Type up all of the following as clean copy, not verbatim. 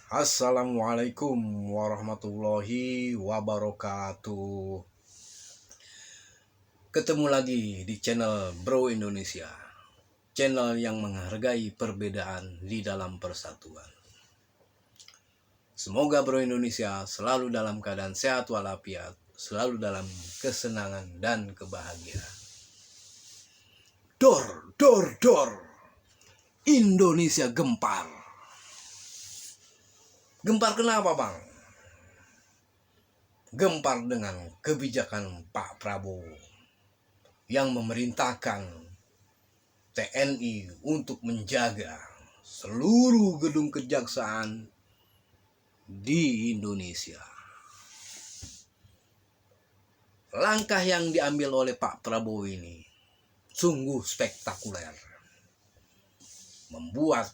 Assalamualaikum warahmatullahi wabarakatuh. Ketemu lagi di channel Bro Indonesia, channel yang menghargai perbedaan di dalam persatuan. Semoga Bro Indonesia selalu dalam keadaan sehat walafiat, selalu dalam kesenangan dan kebahagiaan. Dor, dor, dor, Indonesia gempar. Gempar kenapa, Bang? Gempar dengan kebijakan Pak Prabowo yang memerintahkan TNI untuk menjaga seluruh gedung kejaksaan di Indonesia. Langkah yang diambil oleh Pak Prabowo ini sungguh spektakuler, membuat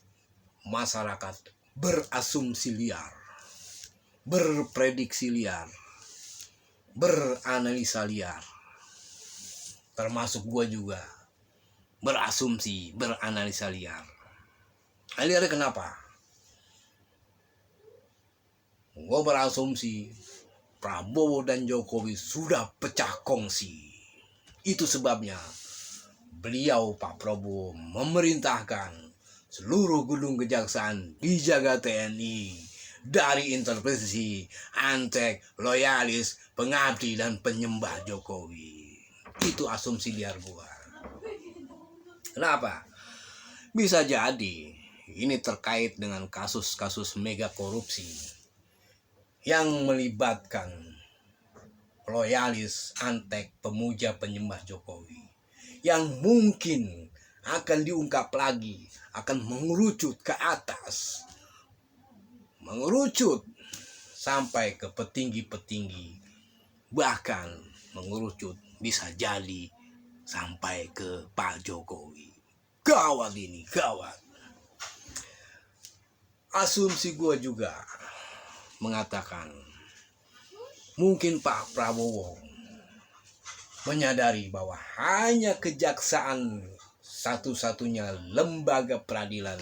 masyarakat berasumsi liar, berprediksi liar, beranalisa liar, termasuk gue juga berasumsi, beranalisa liar. Liar kenapa? Gue berasumsi Prabowo dan Jokowi sudah pecah kongsi. Itu sebabnya beliau, Pak Prabowo, memerintahkan seluruh gedung kejaksaan dijaga TNI dari intervensi antek, loyalis, pengabdi, dan penyembah Jokowi. Itu asumsi liar gua. Kenapa? Bisa jadi ini terkait dengan kasus-kasus mega korupsi yang melibatkan loyalis, antek, pemuja, penyembah Jokowi, yang mungkin akan diungkap lagi, akan mengerucut ke atas, mengerucut sampai ke petinggi-petinggi, bahkan mengerucut bisa jadi sampai ke Pak Jokowi. Gawat ini, gawat. Asumsi gue juga mengatakan mungkin Pak Prabowo menyadari bahwa hanya kejaksaan satu-satunya lembaga peradilan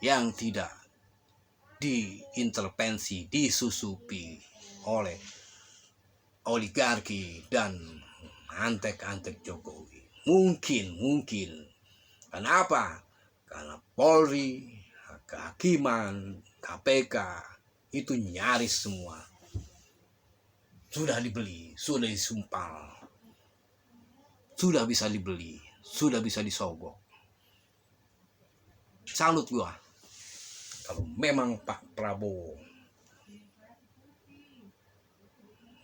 yang tidak diintervensi, disusupi oleh oligarki dan antek-antek Jokowi. Mungkin. Kenapa? Karena Polri, kehakiman, KPK itu nyaris semua sudah dibeli, sudah disumpal, sudah bisa dibeli, sudah bisa disogok. Salut gua kalau memang Pak Prabowo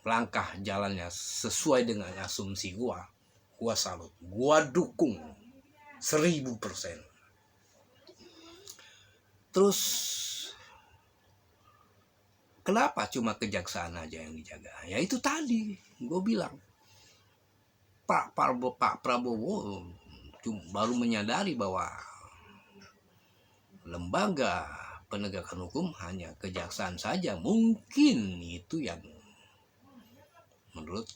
langkah jalannya sesuai dengan asumsi gua salut, gua dukung 1000%. Terus kenapa cuma kejaksaan aja yang dijaga? Ya itu tadi gue bilang, Pak Prabowo baru menyadari bahwa lembaga penegakan hukum hanya kejaksaan saja. Mungkin itu yang menurut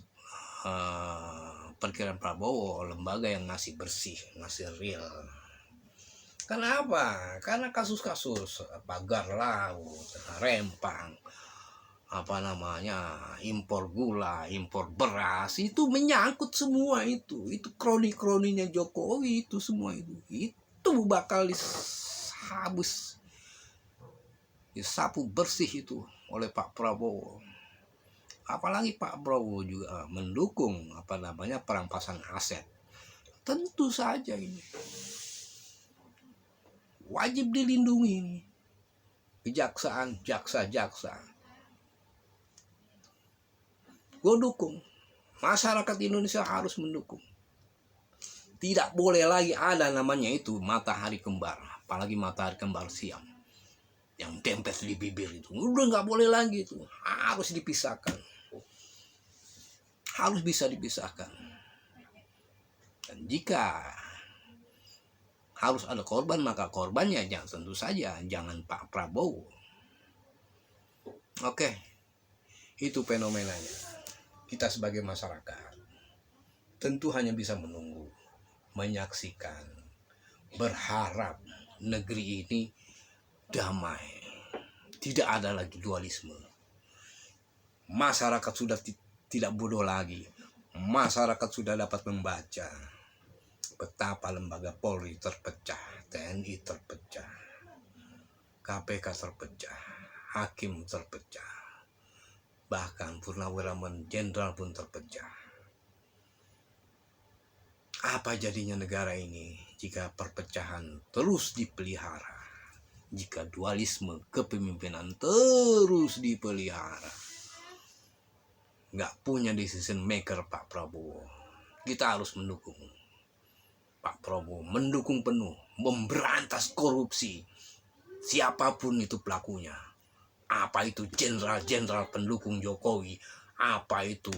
perkiraan Prabowo lembaga yang masih bersih, masih real. Kenapa? Karena kasus-kasus pagar laut, rempang, impor gula, impor beras, itu menyangkut semua itu kroni-kroninya Jokowi, itu semua itu bakal disapu bersih itu oleh Pak Prabowo. Apalagi Pak Prabowo juga mendukung perampasan aset. Tentu saja ini wajib dilindungi ini kejaksaan, jaksa. Gue dukung, masyarakat Indonesia harus mendukung. Tidak boleh lagi ada namanya itu matahari kembar, apalagi matahari kembar siam yang dempet di bibir itu. Udah nggak boleh lagi itu, harus dipisahkan, harus bisa dipisahkan. Dan jika harus ada korban, maka korbannya tentu saja jangan Pak Prabowo. Oke, itu fenomenanya. Kita sebagai masyarakat tentu hanya bisa menunggu, menyaksikan, berharap negeri ini damai, Tidak ada lagi dualisme. Masyarakat sudah tidak bodoh lagi. Masyarakat sudah dapat membaca betapa lembaga Polri terpecah, TNI terpecah, KPK terpecah, hakim terpecah, bahkan purnawirawan jenderal pun terpecah. Apa jadinya negara ini jika perpecahan terus dipelihara? Jika dualisme kepemimpinan terus dipelihara? Nggak punya decision maker Pak Prabowo. Kita harus mendukung Pak Prabowo, mendukung penuh, memberantas korupsi. Siapapun itu pelakunya. Apa itu jenderal-jenderal pendukung Jokowi, apa itu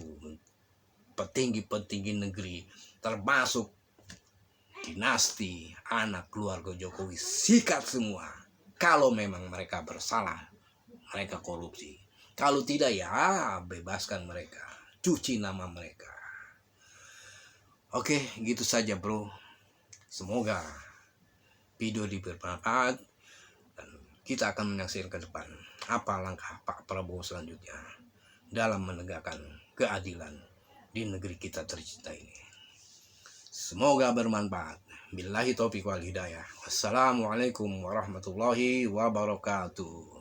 petinggi-petinggi negeri, termasuk dinasti anak keluarga Jokowi, sikat semua. Kalau memang mereka bersalah, mereka korupsi. Kalau tidak, ya bebaskan mereka, cuci nama mereka. Oke, gitu saja bro. Semoga video bermanfaat dan kita akan menyaksikan ke depan apa langkah Pak Prabowo selanjutnya dalam menegakkan keadilan di negeri kita tercinta ini. Semoga bermanfaat. Billahi taufiq wal hidayah. Wassalamualaikum warahmatullahi wabarakatuh.